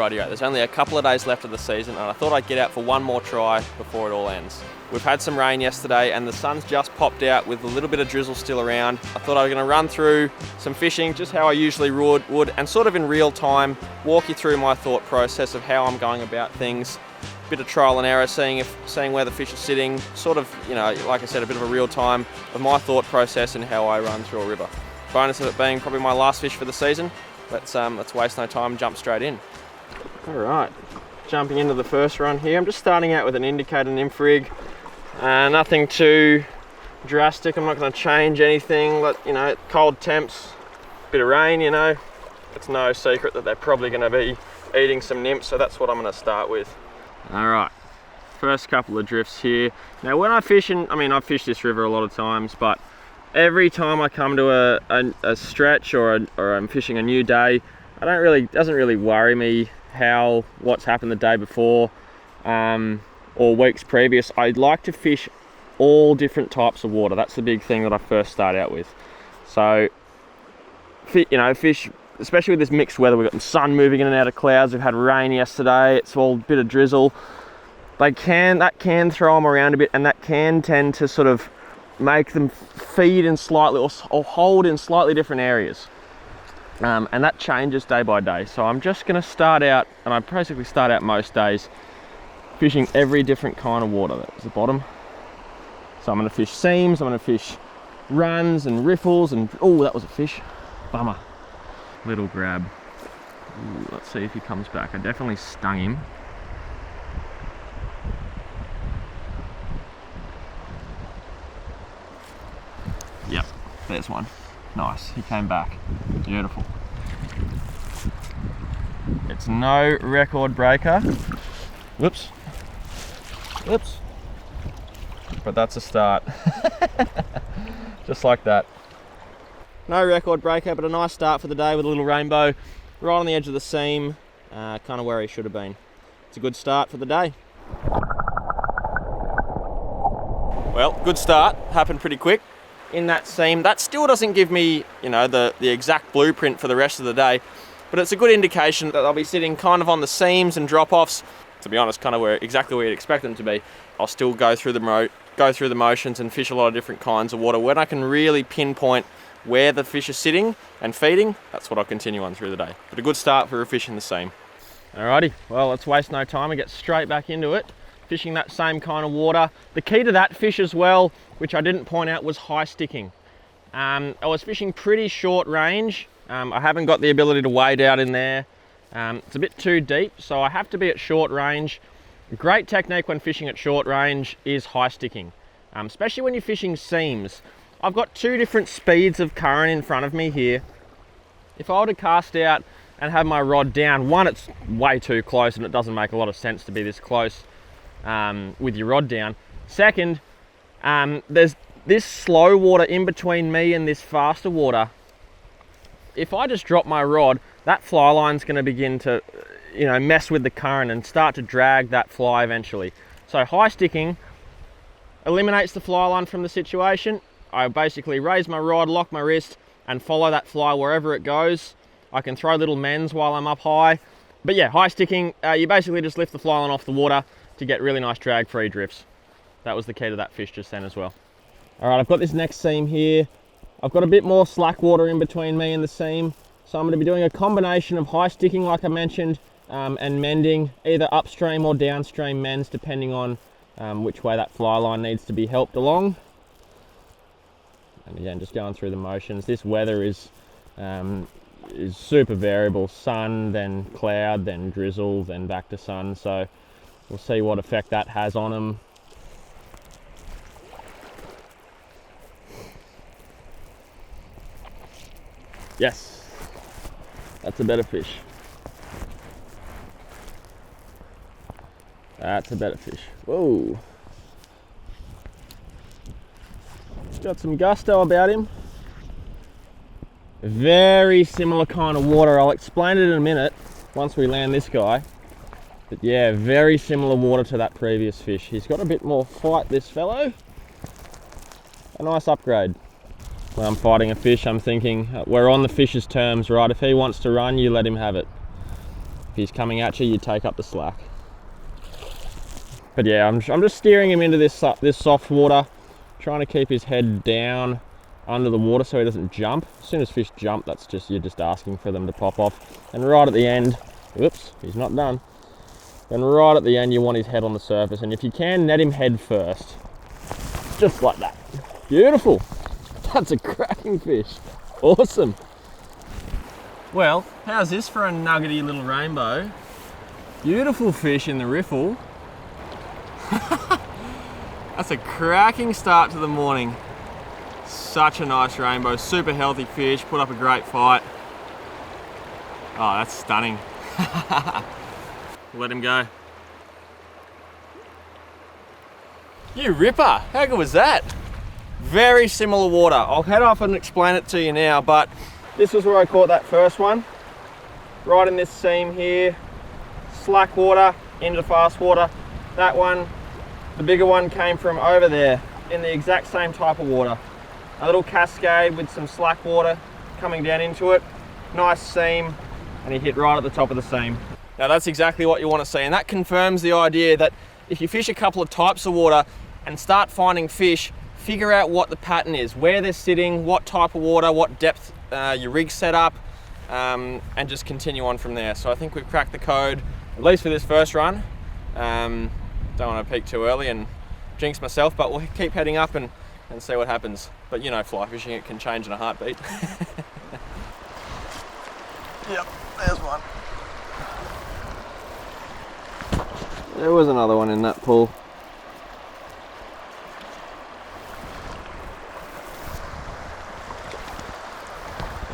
Radio. There's only a couple of days left of the season and I thought I'd get out for one more try before it all ends. We've had some rain yesterday and the sun's just popped out with a little bit of drizzle still around. I thought I was going to run through some fishing, just how I usually would, and sort of in real time, walk you through my thought process of how I'm going about things. Bit of trial and error, seeing where the fish are sitting, sort of, you know, like I said, a bit of a real time of my thought process and how I run through a river. Bonus of it being probably my last fish for the season. Let's waste no time and jump straight in. All right, jumping into the first run here. I'm just starting out with an indicator nymph rig. Nothing too drastic. I'm not going to change anything. Cold temps, bit of rain, you know. It's no secret that they're probably going to be eating some nymphs, so that's what I'm going to start with. All right, first couple of drifts here. Now when I fish, I've fished this river a lot of times, but every time I come to a stretch or I'm fishing a new day, it doesn't really worry me what's happened the day before or weeks previous. I like to fish all different types of water. That's the big thing that I first start out with. So, fish, especially with this mixed weather. We've got the sun moving in and out of clouds. We've had rain yesterday. It's all a bit of drizzle. That can throw them around a bit, and that can tend to sort of make them feed in slightly or hold in slightly different areas. And that changes day by day. So I'm just going to start out, and I basically start out most days, fishing every different kind of water. That's the bottom. So I'm going to fish seams, I'm going to fish runs and riffles, and oh, that was a fish. Bummer. Little grab. Ooh, let's see if he comes back. I definitely stung him. Yep, there's one. Nice, he came back. Beautiful. It's no record breaker. Whoops. But that's a start. Just like that. No record breaker, but a nice start for the day with a little rainbow right on the edge of the seam, kind of where he should have been. It's a good start for the day. Well, good start, happened pretty quick. In that seam, that still doesn't give me, the exact blueprint for the rest of the day, but it's a good indication that I'll be sitting kind of on the seams and drop-offs, to be honest, kind of exactly where you'd expect them to be. I'll still go through the motions and fish a lot of different kinds of water. When I can really pinpoint where the fish are sitting and feeding, that's what I'll continue on through the day. But a good start for a fish in the seam. Alrighty, well, let's waste no time and get straight back into it. Fishing that same kind of water. The key to that fish as well, which I didn't point out, was high sticking. I was fishing pretty short range. I haven't got the ability to wade out in there. It's a bit too deep, so I have to be at short range. A great technique when fishing at short range is high sticking, especially when you're fishing seams. I've got two different speeds of current in front of me here. If I were to cast out and have my rod down, one, it's way too close and it doesn't make a lot of sense to be this close with your rod down. Second, there's this slow water in between me and this faster water. If I just drop my rod, that fly line's going to begin to mess with the current and start to drag that fly eventually. So high sticking eliminates the fly line from the situation. I basically raise my rod, lock my wrist, and follow that fly wherever it goes. I can throw little mends while I'm up high. But yeah, high sticking, you basically just lift the fly line off the water to get really nice drag-free drifts. That was the key to that fish just then as well. All right, I've got this next seam here. I've got a bit more slack water in between me and the seam. So I'm going to be doing a combination of high sticking, like I mentioned, and mending, either upstream or downstream mends, depending on which way that fly line needs to be helped along. And again, just going through the motions. This weather is super variable. Sun, then cloud, then drizzle, then back to sun. So we'll see what effect that has on them. Yes, that's a better fish. That's a better fish. Whoa. Got some gusto about him. Very similar kind of water. I'll explain it in a minute once we land this guy. But yeah, very similar water to that previous fish. He's got a bit more fight, this fellow. A nice upgrade. When I'm fighting a fish, I'm thinking, we're on the fish's terms, right? If he wants to run, you let him have it. he's coming at you, you take up the slack. But yeah, I'm just steering him into this soft water, trying to keep his head down under the water so he doesn't jump. As soon as fish jump, you're just asking for them to pop off. And right at the end, whoops, he's not done. Then right at the end, you want his head on the surface, and if you can, net him head first. Just like that. Beautiful. That's a cracking fish. Awesome. Well, how's this for a nuggety little rainbow? Beautiful fish in the riffle. That's a cracking start to the morning. Such a nice rainbow, super healthy fish, put up a great fight. Oh, that's stunning. Let him go. You ripper, how good was that? Very similar water. I'll head off and explain it to you now, but this was where I caught that first one. Right in this seam here, slack water into fast water. That one, the bigger one, came from over there in the exact same type of water. A little cascade with some slack water coming down into it. Nice seam, and he hit right at the top of the seam. Now that's exactly what you want to see, and that confirms the idea that if you fish a couple of types of water and start finding fish, figure out what the pattern is, where they're sitting, what type of water, what depth your rig's set up, and just continue on from there. So I think we've cracked the code, at least for this first run. Don't want to peak too early and jinx myself, but we'll keep heading up and see what happens. But you know, fly fishing, it can change in a heartbeat. Yep, there's one. There was another one in that pool.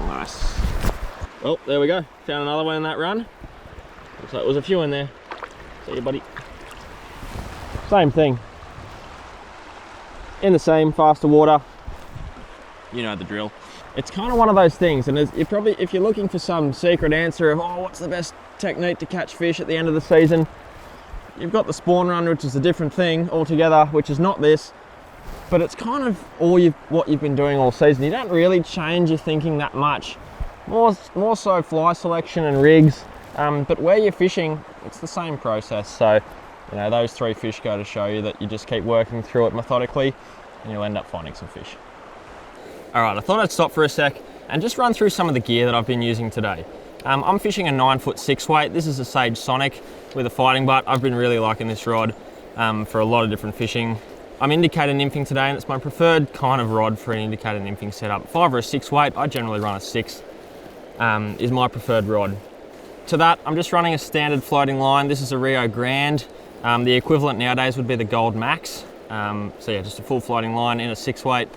Nice. Well, there we go. Found another one in that run. Looks like there was a few in there. See you, buddy. Same thing. In the same, faster water. You know the drill. It's kind of one of those things, and if you're looking for some secret answer of, oh, what's the best technique to catch fish at the end of the season, you've got the spawn run, which is a different thing altogether, which is not this, but it's kind of what you've been doing all season. You don't really change your thinking that much. More so fly selection and rigs, but where you're fishing, it's the same process. So, you know, those 3 fish go to show you that you just keep working through it methodically, and you'll end up finding some fish. All right, I thought I'd stop for a sec and just run through some of the gear that I've been using today. I'm fishing a 9-foot 6-weight. This is a Sage Sonic with a fighting butt. I've been really liking this rod for a lot of different fishing. I'm indicator nymphing today, and it's my preferred kind of rod for an indicator nymphing setup. 5 or a 6-weight, I generally run a 6, is my preferred rod. To that, I'm just running a standard floating line. This is a Rio Grande. The equivalent nowadays would be the Gold Max. So yeah, just a full floating line in a 6-weight.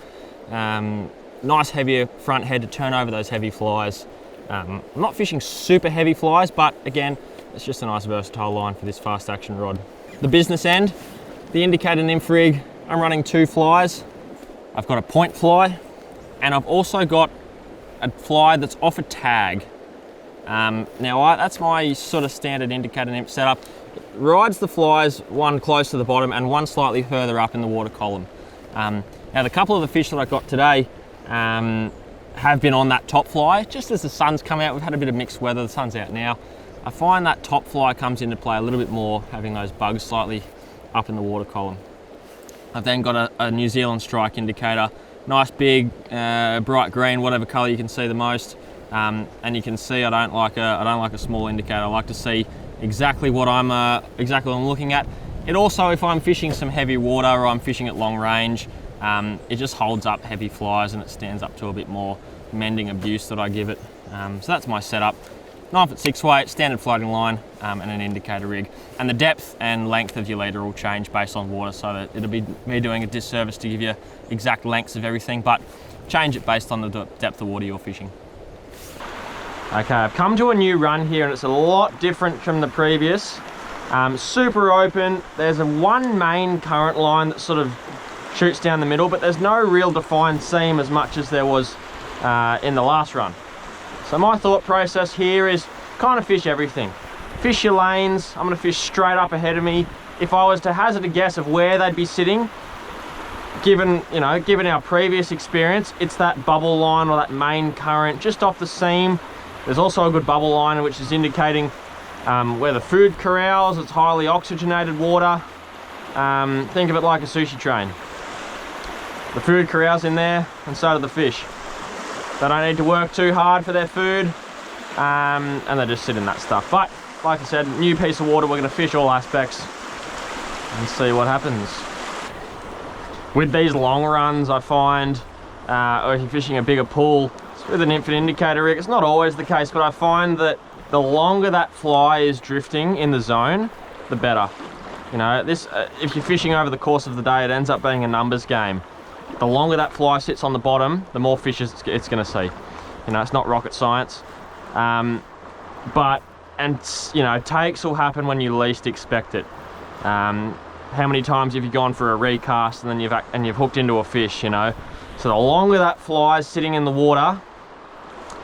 Nice heavier front head to turn over those heavy flies. I'm not fishing super heavy flies, but again, it's just a nice versatile line for this fast action rod. The business end, the indicator nymph rig, I'm running 2 flies. I've got a point fly, and I've also got a fly that's off a tag. Now that's my sort of standard indicator nymph setup. It rides the flies, one close to the bottom and one slightly further up in the water column. Now the couple of the fish that I got today have been on that top fly. Just as the sun's come out, we've had a bit of mixed weather, the sun's out now. I find that top fly comes into play a little bit more, having those bugs slightly up in the water column. I've then got a New Zealand strike indicator, nice big, bright green, whatever colour you can see the most. And you can see I don't like a small indicator. I like to see exactly what I'm looking at. It also, if I'm fishing some heavy water or I'm fishing at long range, it just holds up heavy flies and it stands up to a bit more mending abuse that I give it. So that's my setup. 9-foot 6-weight, standard floating line, and an indicator rig. And the depth and length of your leader will change based on water, so that it'll be me doing a disservice to give you exact lengths of everything, but change it based on the depth of water you're fishing. Okay, I've come to a new run here and it's a lot different from the previous. Super open. There's one main current line that sort of shoots down the middle, but there's no real defined seam as much as there was in the last run. So my thought process here is kind of fish everything. Fish your lanes. I'm gonna fish straight up ahead of me. If I was to hazard a guess of where they'd be sitting, given our previous experience, it's that bubble line or that main current just off the seam. There's also a good bubble line which is indicating Where the food corrals, it's highly oxygenated water. Think of it like a sushi train. The food corrals in there, and so do the fish. They don't need to work too hard for their food, and they just sit in that stuff. But like I said, new piece of water, we're going to fish all aspects and see what happens. With these long runs, I find, or if you're fishing a bigger pool, with an infant indicator rig, it's not always the case, but I find that the longer that fly is drifting in the zone, the better. You know, this if you're fishing over the course of the day, it ends up being a numbers game. The longer that fly sits on the bottom, the more fish it's going to see. You know, it's not rocket science. You know, takes will happen when you least expect it. How many times have you gone for a recast and then you've hooked into a fish? You know, so the longer that fly is sitting in the water,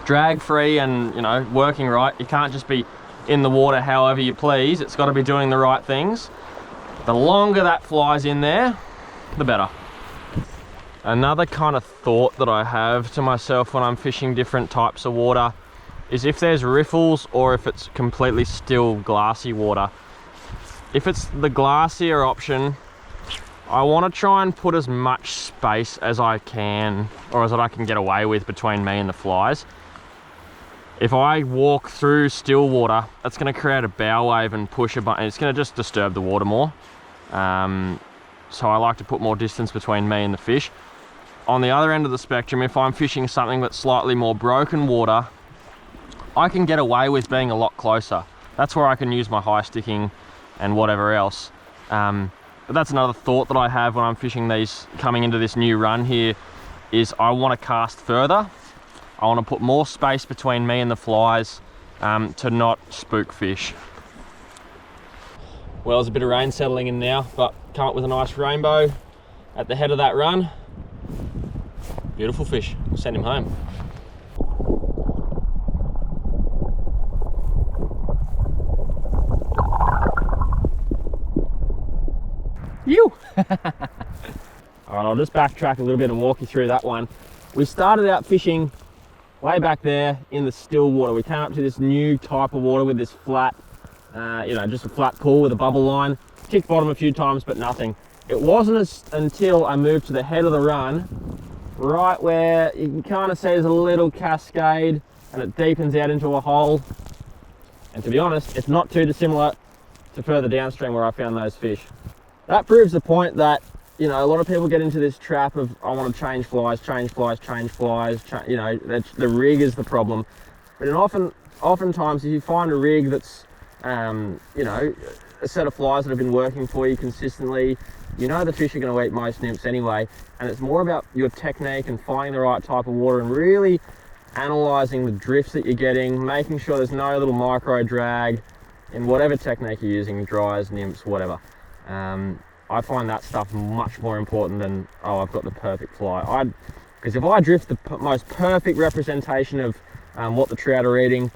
drag free and, you know, working right. You can't just be in the water however you please. It's got to be doing the right things. The longer that fly's in there, the better. Another kind of thought that I have to myself when I'm fishing different types of water is if there's riffles or if it's completely still glassy water. If it's the glassier option, I want to try and put as much space as I can, or as I can get away with, between me and the flies. If I walk through still water, that's going to create a bow wave and push a button. It's going to just disturb the water more. So I like to put more distance between me and the fish. On the other end of the spectrum, if I'm fishing something that's slightly more broken water, I can get away with being a lot closer. That's where I can use my high sticking and whatever else. But that's another thought that I have when I'm fishing these, coming into this new run here, is I want to cast further. I want to put more space between me and the flies to not spook fish. Well, there's a bit of rain settling in now, but come up with a nice rainbow at the head of that run. Beautiful fish. We'll send him home. You! All right, I'll just backtrack a little bit and walk you through that one. We started out fishing way back there in the still water. We came up to this new type of water with this flat, you know, just a flat pool with a bubble line. Kicked bottom a few times, but nothing. It wasn't until I moved to the head of the run, right where you can kind of see there's a little cascade and it deepens out into a hole. And to be honest, it's not too dissimilar to further downstream where I found those fish. That proves the point that, you know, a lot of people get into this trap of, I want to change flies, you know, the rig is the problem. But oftentimes if you find a rig that's, you know, a set of flies that have been working for you consistently, you know the fish are going to eat most nymphs anyway, and it's more about your technique and finding the right type of water and really analysing the drifts that you're getting, making sure there's no little micro drag in whatever technique you're using, dries, nymphs, whatever. I find that stuff much more important than, oh, I've got the perfect fly. Because if I drift the most perfect representation of what the trout are eating,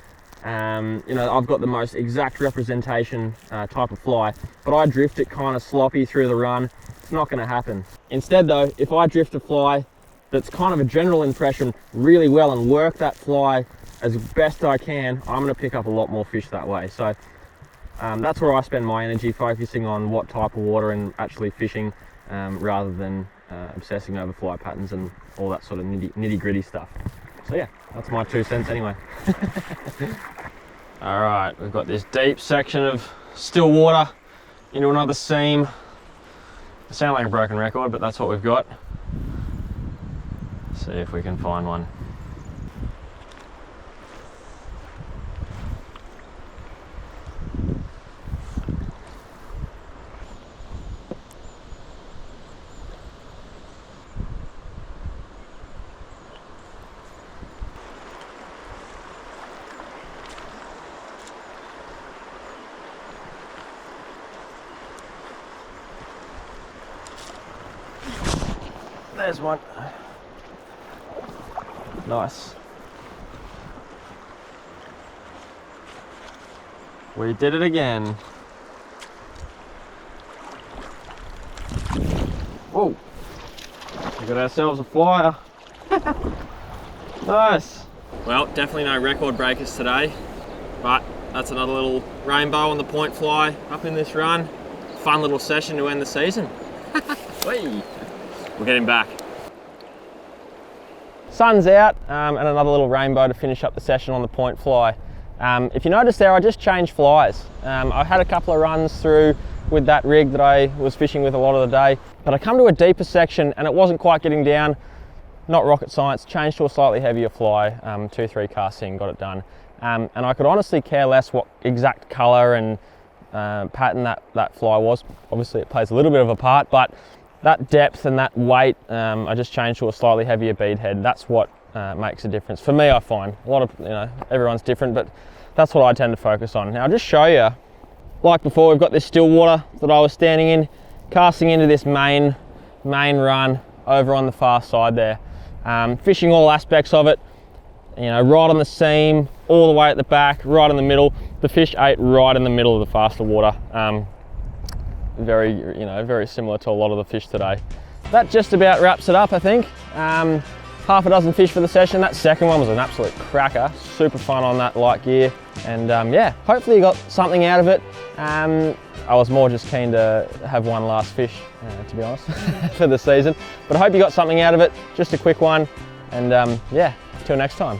you know, I've got the most exact representation type of fly, but I drift it kind of sloppy through the run, it's not going to happen. Instead though, if I drift a fly that's kind of a general impression really well and work that fly as best I can, I'm going to pick up a lot more fish that way. So that's where I spend my energy, focusing on what type of water and actually fishing, rather than obsessing over fly patterns and all that sort of nitty gritty stuff. So yeah, that's my 2 cents anyway. All right, we've got this deep section of still water into another seam. It sounds like a broken record, but that's what we've got. See if we can find one. There's one. Nice. We did it again. Whoa. We got ourselves a flyer. Nice. Well, definitely no record breakers today, but That's another little rainbow on the point fly up in this run. Fun little session to end the season. Whee! We'll get him back. Sun's out, and another little rainbow to finish up the session on the point fly. If you notice there, I just changed flies. I had a couple of runs through with that rig that I was fishing with a lot of the day, but I come to a deeper section and it wasn't quite getting down. Not rocket science, changed to a slightly heavier fly, 2-3 casting, got it done. And I could honestly care less what exact colour and pattern that fly was. Obviously it plays a little bit of a part, but that depth and that weight, I just changed to a slightly heavier bead head. That's what makes a difference. For me, I find. A lot of, everyone's different, but that's what I tend to focus on. Now I'll just show you, like before, we've got this still water that I was standing in, casting into this main run over on the far side there. Fishing all aspects of it, right on the seam, all the way at the back, right in the middle. The fish ate right in the middle of the faster water. Very similar to a lot of the fish today. That just about wraps it up, I think. Half a dozen fish for the session. That second one was an absolute cracker. Super fun on that light gear. And yeah, hopefully you got something out of it. I was more just keen to have one last fish, to be honest, for the season. But I hope you got something out of it. Just a quick one. And yeah, till next time.